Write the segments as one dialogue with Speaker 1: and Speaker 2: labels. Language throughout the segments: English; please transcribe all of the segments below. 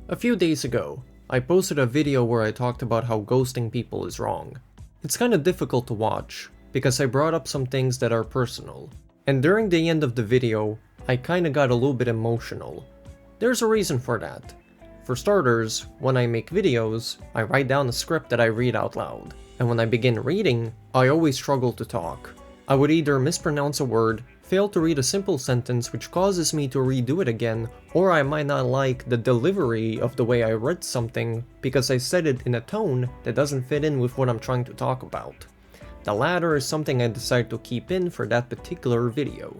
Speaker 1: A few days ago, I posted a video where I talked about how ghosting people is wrong. It's kinda difficult to watch, because I brought up some things that are personal. And during the end of the video, I kinda got a little bit emotional. There's a reason for that. For starters, when I make videos, I write down a script that I read out loud. And when I begin reading, I always struggle to talk. I would either mispronounce a word, fail to read a simple sentence which causes me to redo it again, or I might not like the delivery of the way I read something because I said it in a tone that doesn't fit in with what I'm trying to talk about. The latter is something I decided to keep in for that particular video.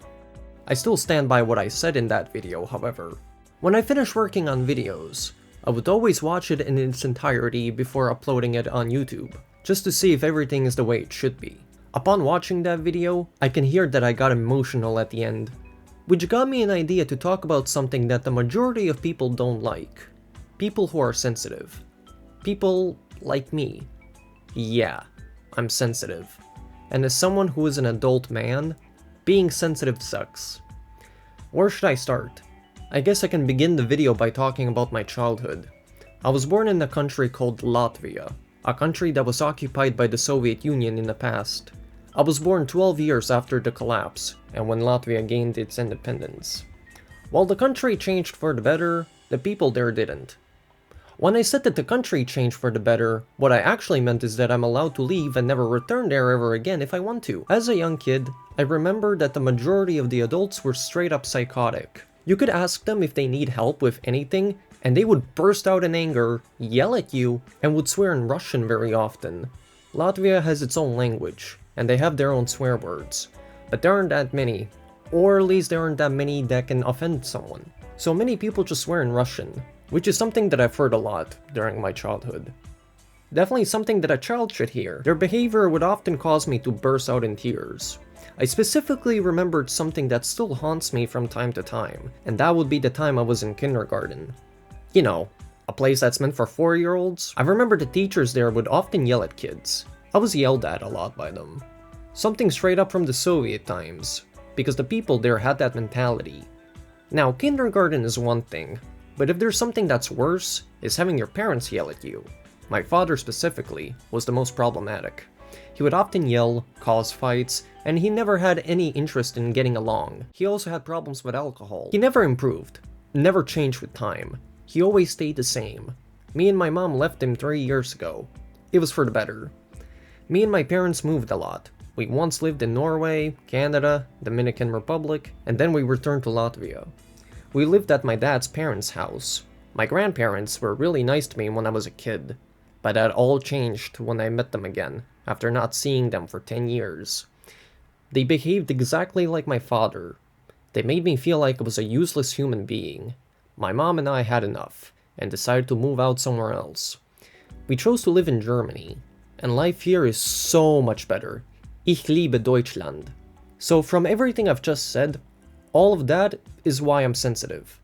Speaker 1: I still stand by what I said in that video, however. When I finish working on videos, I would always watch it in its entirety before uploading it on YouTube, just to see if everything is the way it should be. Upon watching that video, I can hear that I got emotional at the end, which got me an idea to talk about something that the majority of people don't like. People who are sensitive. People like me. Yeah, I'm sensitive. And as someone who is an adult man, being sensitive sucks. Where should I start? I guess I can begin the video by talking about my childhood. I was born in a country called Latvia, a country that was occupied by the Soviet Union in the past. I was born 12 years after the collapse, and when Latvia gained its independence. While the country changed for the better, the people there didn't. When I said that the country changed for the better, what I actually meant is that I'm allowed to leave and never return there ever again if I want to. As a young kid, I remember that the majority of the adults were straight up psychotic. You could ask them if they need help with anything, and they would burst out in anger, yell at you, and would swear in Russian very often. Latvia has its own language, and they have their own swear words, but there aren't that many, or at least there aren't that many that can offend someone. So many people just swear in Russian, which is something that I've heard a lot during my childhood. Definitely something that a child should hear. Their behavior would often cause me to burst out in tears. I specifically remembered something that still haunts me from time to time, and that would be the time I was in kindergarten. You know, a place that's meant for 4-year-olds. I remember the teachers there would often yell at kids. I was yelled at a lot by them. Something straight up from the Soviet times, because the people there had that mentality. Now, kindergarten is one thing, but if there's something that's worse, is having your parents yell at you. My father specifically was the most problematic. He would often yell, cause fights, and he never had any interest in getting along. He also had problems with alcohol. He never improved, never changed with time. He always stayed the same. Me and my mom left him 3 years ago. It was for the better. Me and my parents moved a lot. We once lived in Norway, Canada, Dominican Republic, and then we returned to Latvia. We lived at my dad's parents' house. My grandparents were really nice to me when I was a kid, but that all changed when I met them again, after not seeing them for 10 years. They behaved exactly like my father. They made me feel like I was a useless human being. My mom and I had enough, and decided to move out somewhere else. We chose to live in Germany, and life here is so much better. Ich liebe Deutschland. So from everything I've just said, all of that is why I'm sensitive.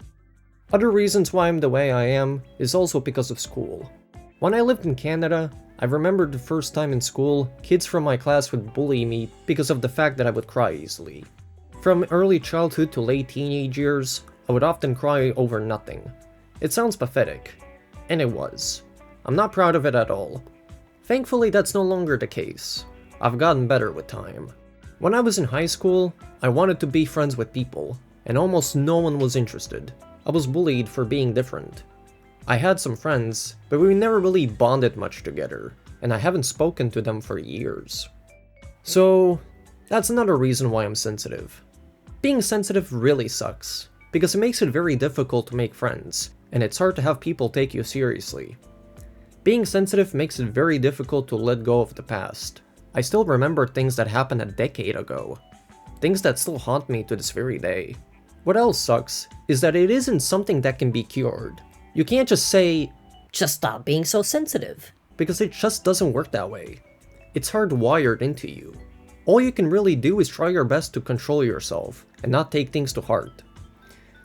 Speaker 1: Other reasons why I'm the way I am is also because of school. When I lived in Canada, I remember the first time in school, kids from my class would bully me because of the fact that I would cry easily. From early childhood to late teenage years, I would often cry over nothing. It sounds pathetic, and it was. I'm not proud of it at all. Thankfully, that's no longer the case. I've gotten better with time. When I was in high school, I wanted to be friends with people, and almost no one was interested. I was bullied for being different. I had some friends, but we never really bonded much together, and I haven't spoken to them for years. So, that's another reason why I'm sensitive. Being sensitive really sucks, because it makes it very difficult to make friends, and it's hard to have people take you seriously. Being sensitive makes it very difficult to let go of the past. I still remember things that happened a decade ago. Things that still haunt me to this very day. What else sucks is that it isn't something that can be cured. You can't just say,
Speaker 2: "Just stop being so sensitive."
Speaker 1: because it just doesn't work that way. It's hardwired into you. All you can really do is try your best to control yourself and not take things to heart.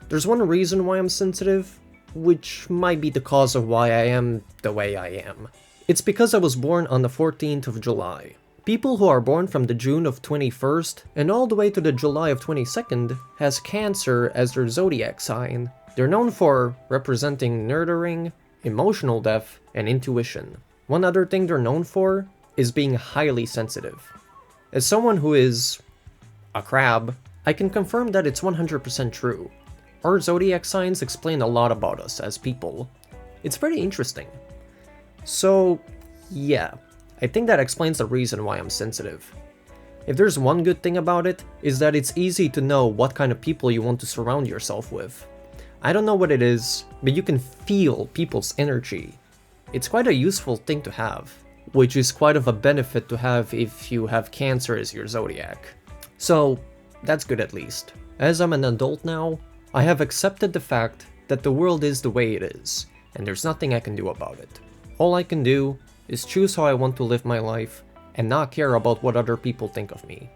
Speaker 1: There's one reason why I'm sensitive, which might be the cause of why I am the way I am. It's because I was born on the 14th of July. People who are born from the June of 21st and all the way to the July of 22nd has Cancer as their zodiac sign. They're known for representing nurturing, emotional depth, and intuition. One other thing they're known for is being highly sensitive. As someone who is a crab, I can confirm that it's 100% true. Our zodiac signs explain a lot about us as people. It's pretty interesting. So, yeah, I think that explains the reason why I'm sensitive. If there's one good thing about it, is that it's easy to know what kind of people you want to surround yourself with. I don't know what it is, but you can feel people's energy. It's quite a useful thing to have, which is quite of a benefit to have if you have Cancer as your zodiac. So, that's good at least. As I'm an adult now, I have accepted the fact that the world is the way it is, and there's nothing I can do about it. All I can do is choose how I want to live my life, and not care about what other people think of me.